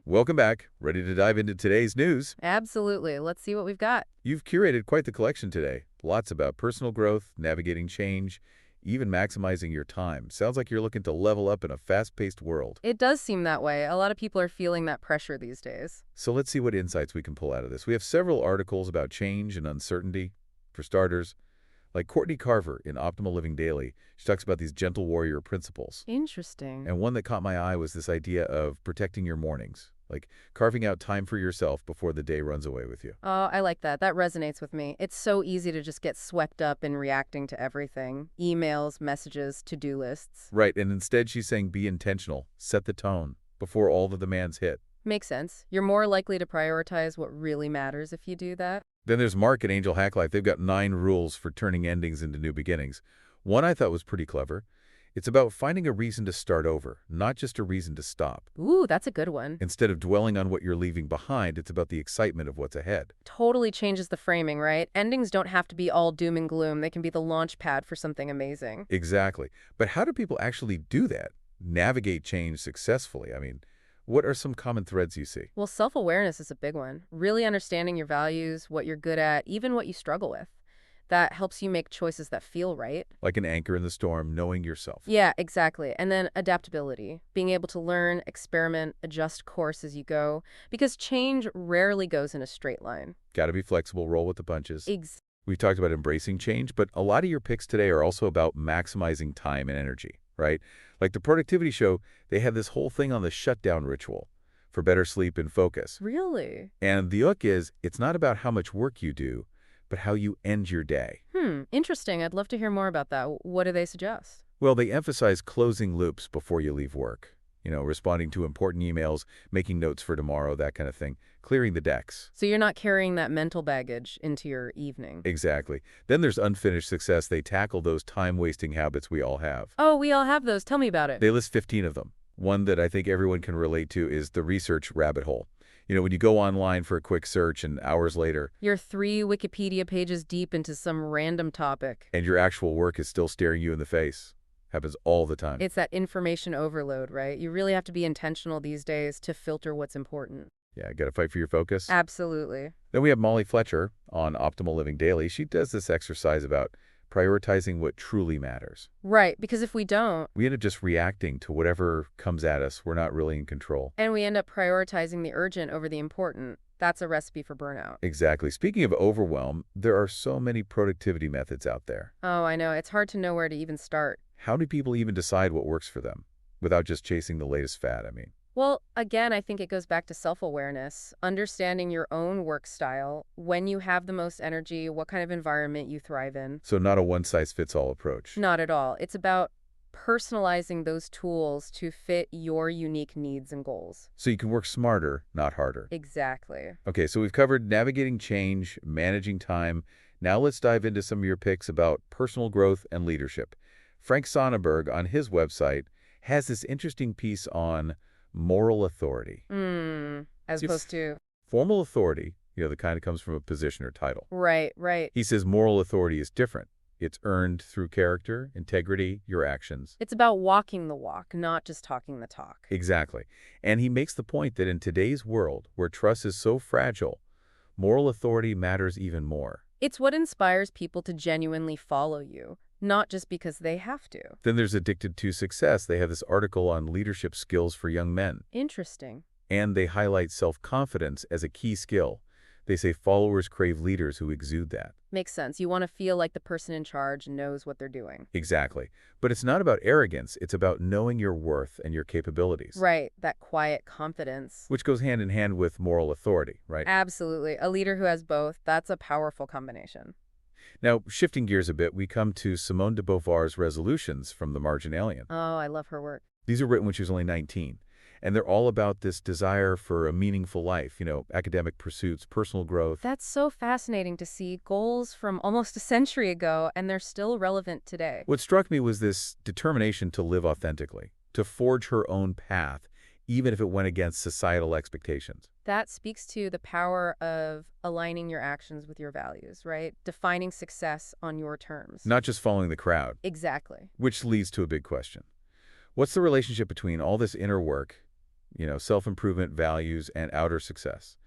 Welcome back. Ready to dive into today's news? Absolutely. Let's see what we've got. You've curated quite the collection today. Lots about personal growth, navigating change, even maximizing your time. Sounds like you're looking to level up in a fast-paced world. It does seem that way. A lot of people are feeling that pressure these days. So let's see what insights we can pull out of this. We have several articles about change and uncertainty. For starters, like Courtney Carver in Optimal Living Daily, she talks about these gentle warrior principles. Interesting. And one that caught my eye was this idea of protecting your mornings, like carving out time for yourself before the day runs away with you. Oh, I like that. That resonates with me. It's so easy to just get swept up in reacting to everything. Emails, messages, to-do lists. Right, and instead she's saying be intentional, set the tone before all the demands hit. Makes sense. You're more likely to prioritize what really matters if you do that. Then there's Mark at Angel Hack Life. They've got 9 rules for turning endings into new beginnings. One I thought was pretty clever. It's about finding a reason to start over, not just a reason to stop. Ooh, that's a good one. Instead of dwelling on what you're leaving behind, it's about the excitement of what's ahead. Totally changes the framing, right? Endings don't have to be all doom and gloom. They can be the launch pad for something amazing. Exactly. But how do people actually do that? Navigate change successfully? I mean, what are some common threads you see? Well, self-awareness is a big one. Really understanding your values, what you're good at, even what you struggle with. That helps you make choices that feel right. Like an anchor in the storm, knowing yourself. Yeah, exactly. And then adaptability, being able to learn, experiment, adjust course as you go, because change rarely goes in a straight line. Got to be flexible, roll with the punches. Ex We've talked about embracing change, but a lot of your picks today are also about maximizing time and energy, right? Like the Productivity Show, they have this whole thing on the shutdown ritual for better sleep and focus. Really? And the hook is, it's not about how much work you do, but how you end your day. Interesting. I'd love to hear more about that. What do they suggest? Well, they emphasize closing loops before you leave work. You know, responding to important emails, making notes for tomorrow, that kind of thing. Clearing the decks. So you're not carrying that mental baggage into your evening. Exactly. Then there's unfinished success. They tackle those time-wasting habits we all have. Oh, we all have those. Tell me about it. They list 15 of them. One that I think everyone can relate to is the research rabbit hole. You know, when you go online for a quick search and hours later, You're 3 Wikipedia pages deep into some random topic. and your actual work is still staring you in the face. Happens all the time. It's that information overload, right? You really have to be intentional these days to filter what's important. Yeah, got to fight for your focus. Absolutely. Then we have Molly Fletcher on Optimal Living Daily. She does this exercise about prioritizing what truly matters. Right, because if we don't, We end up just reacting to whatever comes at us. We're not really in control. and we end up prioritizing the urgent over the important, that's a recipe for burnout. Exactly. Speaking of overwhelm, there are so many productivity methods out there. Oh, I know. It's hard to know where to even start. How do people even decide what works for them without just chasing the latest fad? I mean, Well, again, I think it goes back to self-awareness, understanding your own work style, when you have the most energy, what kind of environment you thrive in. so not a one-size-fits-all approach. Not at all. It's about personalizing those tools to fit your unique needs and goals. So you can work smarter, not harder. Exactly. Okay, so we've covered navigating change, managing time. Now let's dive into some of your picks about personal growth and leadership. Frank Sonnenberg on his website has this interesting piece on moral authority. As See, opposed to, Formal authority, you know, the kind that comes from a position or title. right. He says moral authority is different. It's earned through character, integrity, your actions. It's about walking the walk, not just talking the talk. Exactly. And he makes the point that in today's world, where trust is so fragile, moral authority matters even more. It's what inspires people to genuinely follow you, not just because they have to. Then there's Addicted to Success. They have this article on leadership skills for young men, Interesting. and they highlight self-confidence as a key skill. They say followers crave leaders who exude that. Makes sense. You want to feel like the person in charge knows what they're doing. Exactly. But it's not about arrogance. It's about knowing your worth and your capabilities, Right, that quiet confidence. which goes hand in hand with moral authority, right? Absolutely. A leader who has both, that's a powerful combination. Now, shifting gears a bit, we come to Simone de Beauvoir's resolutions from The Marginalian. Oh, I love her work. These are written when she was only 19. And they're all about this desire for a meaningful life, you know, academic pursuits, personal growth. That's so fascinating to see goals from almost a century ago, and they're still relevant today. What struck me was this determination to live authentically, to forge her own path, even if it went against societal expectations. That speaks to the power of aligning your actions with your values, right? Defining success on your terms. Not just following the crowd, Exactly. which leads to a big question. What's the relationship between all this inner work, self-improvement, values, and outer success.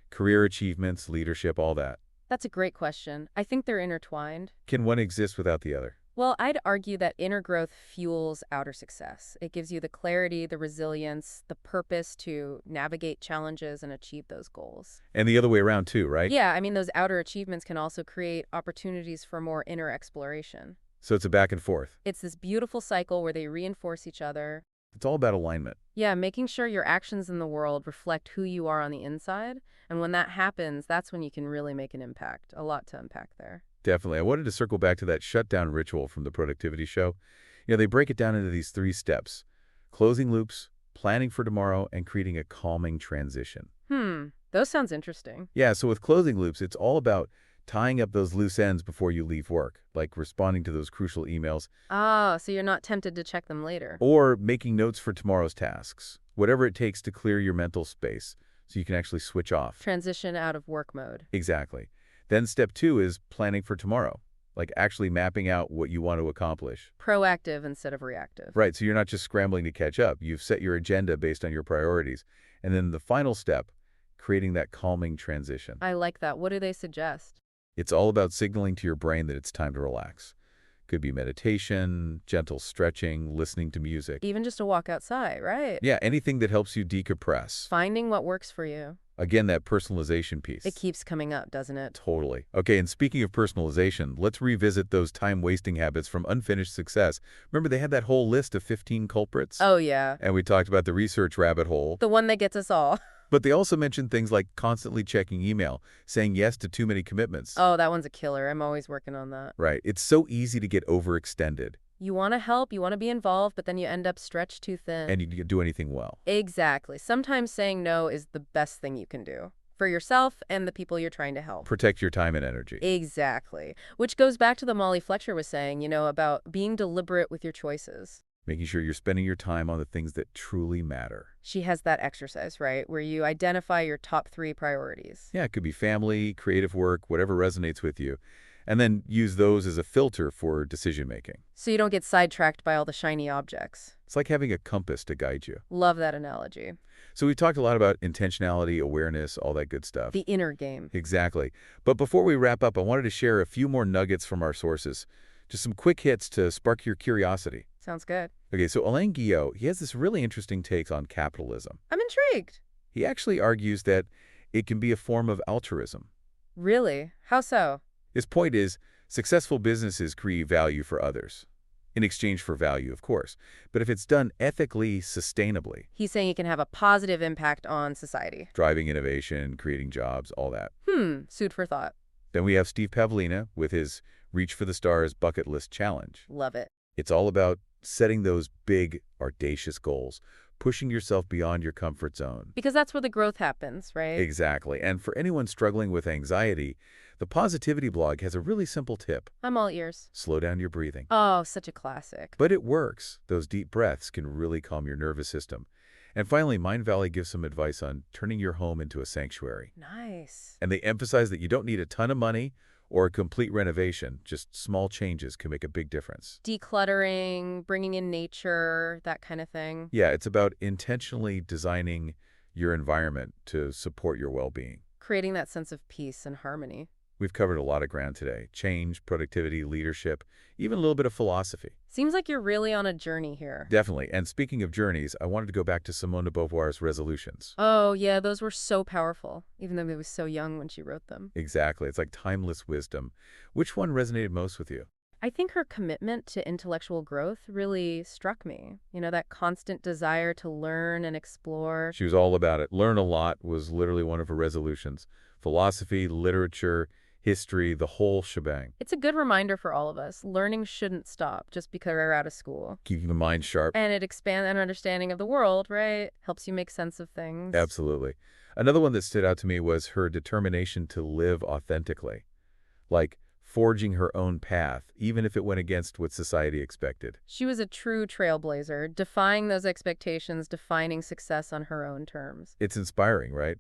Career achievements, leadership, all that. That's a great question. I think they're intertwined. Can one exist without the other? Well, I'd argue that inner growth fuels outer success. It gives you the clarity, the resilience, the purpose to navigate challenges and achieve those goals. And the other way around too, right? Yeah, I mean, those outer achievements can also create opportunities for more inner exploration. So it's a back and forth. It's this beautiful cycle where they reinforce each other. It's all about alignment. Yeah, making sure your actions in the world reflect who you are on the inside. And when that happens, that's when you can really make an impact. A lot to unpack there. Definitely. I wanted to circle back to that shutdown ritual from the productivity show. They break it down into these 3 steps: closing loops, planning for tomorrow, and creating a calming transition. Those sounds interesting. Yeah, so with closing loops, it's all about tying up those loose ends before you leave work, like responding to those crucial emails Ah, so you're not tempted to check them later. or making notes for tomorrow's tasks, whatever it takes to clear your mental space so you can actually switch off. Transition out of work mode. Exactly. Then step 2 is planning for tomorrow, like actually mapping out what you want to accomplish. Proactive instead of reactive. Right, so you're not just scrambling to catch up. You've set your agenda based on your priorities. And then the final step, creating that calming transition. I like that. What do they suggest? It's all about signaling to your brain that it's time to relax. Could be meditation, gentle stretching, listening to music. Even just a walk outside, right? Yeah, anything that helps you decompress. Finding what works for you. Again, that personalization piece. It keeps coming up, doesn't it? Totally. Okay, and speaking of personalization, let's revisit those time-wasting habits from Unfinished Success. Remember, they had that whole list of 15 culprits? Oh, yeah. And we talked about the research rabbit hole. The one that gets us all. But they also mentioned things like constantly checking email, saying yes to too many commitments. Oh, that one's a killer. I'm always working on that. Right. It's so easy to get overextended. You want to help, you want to be involved, but then you end up stretched too thin. And you can do anything well. Exactly. Sometimes saying no is the best thing you can do. For yourself and the people you're trying to help. Protect your time and energy. Exactly. Which goes back to the Molly Fletcher was saying, about being deliberate with your choices. Making sure you're spending your time on the things that truly matter. She has that exercise, right, where you identify your top 3 priorities. Yeah, it could be family, creative work, whatever resonates with you. And then use those as a filter for decision-making. So you don't get sidetracked by all the shiny objects. It's like having a compass to guide you. Love that analogy. So we talked a lot about intentionality, awareness, all that good stuff. The inner game. Exactly. But before we wrap up, I wanted to share a few more nuggets from our sources. Just some quick hits to spark your curiosity. Sounds good. Okay, so Alain Guillot, he has this really interesting take on capitalism. I'm intrigued. He actually argues that it can be a form of altruism. Really? How so? His point is, successful businesses create value for others. In exchange for value, of course. But if it's done ethically, sustainably. He's saying it can have a positive impact on society. Driving innovation, creating jobs, all that. Food for thought. Then we have Steve Pavlina with his Reach for the Stars bucket list challenge. Love it. It's all about setting those big, audacious goals, pushing yourself beyond your comfort zone. Because that's where the growth happens, right? Exactly. And for anyone struggling with anxiety, the Positivity blog has a really simple tip. I'm all ears. Slow down your breathing. Oh, such a classic. But it works. Those deep breaths can really calm your nervous system. And finally, Mind Valley gives some advice on turning your home into a sanctuary. Nice. And they emphasize that you don't need a ton of money or a complete renovation. Just small changes can make a big difference. Decluttering, bringing in nature, that kind of thing. Yeah, it's about intentionally designing your environment to support your well-being. Creating that sense of peace and harmony. We've covered a lot of ground today. Change, productivity, leadership, even a little bit of philosophy. Seems like you're really on a journey here. Definitely. And speaking of journeys, I wanted to go back to Simone de Beauvoir's resolutions. Oh, yeah, those were so powerful, even though she was so young when she wrote them. Exactly. It's like timeless wisdom. Which one resonated most with you? I think her commitment to intellectual growth really struck me. That constant desire to learn and explore. She was all about it. Learn a lot was literally one of her resolutions. Philosophy, literature, history, the whole shebang. It's a good reminder for all of us. Learning shouldn't stop just because we're out of school. Keeping the mind sharp. And it expands an understanding of the world, right? Helps you make sense of things. Absolutely. Another one that stood out to me was her determination to live authentically. Like forging her own path, even if it went against what society expected. She was a true trailblazer, defying those expectations, defining success on her own terms. It's inspiring, right?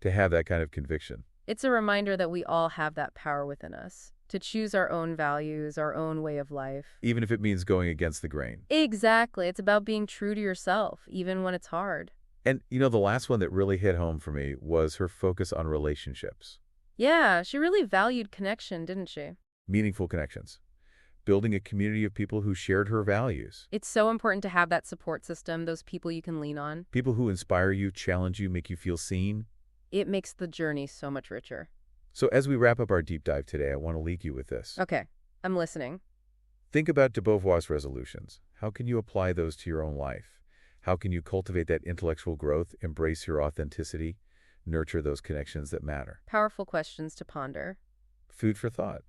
To have that kind of conviction. It's a reminder that we all have that power within us, to choose our own values, our own way of life. Even if it means going against the grain. Exactly. It's about being true to yourself, even when it's hard. And, the last one that really hit home for me was her focus on relationships, Yeah, she really valued connection, didn't she? meaningful connections, building a community of people who shared her values, It's so important to have that support system, those people you can lean on. people who inspire you, challenge you, make you feel seen. It makes the journey so much richer. So as we wrap up our deep dive today, I want to leave you with this. Okay, I'm listening. Think about de Beauvoir's resolutions. How can you apply those to your own life? How can you cultivate that intellectual growth, embrace your authenticity, nurture those connections that matter? Powerful questions to ponder. Food for thought.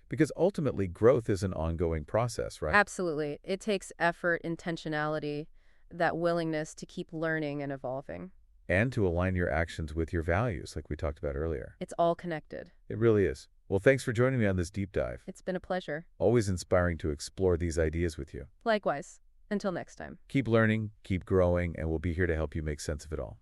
Because ultimately, growth is an ongoing process, right? Absolutely. It takes effort, intentionality, that willingness to keep learning and evolving. And to align your actions with your values, like we talked about earlier. It's all connected. It really is. Well, thanks for joining me on this deep dive. It's been a pleasure. Always inspiring to explore these ideas with you. Likewise. Until next time. Keep learning, keep growing, and we'll be here to help you make sense of it all.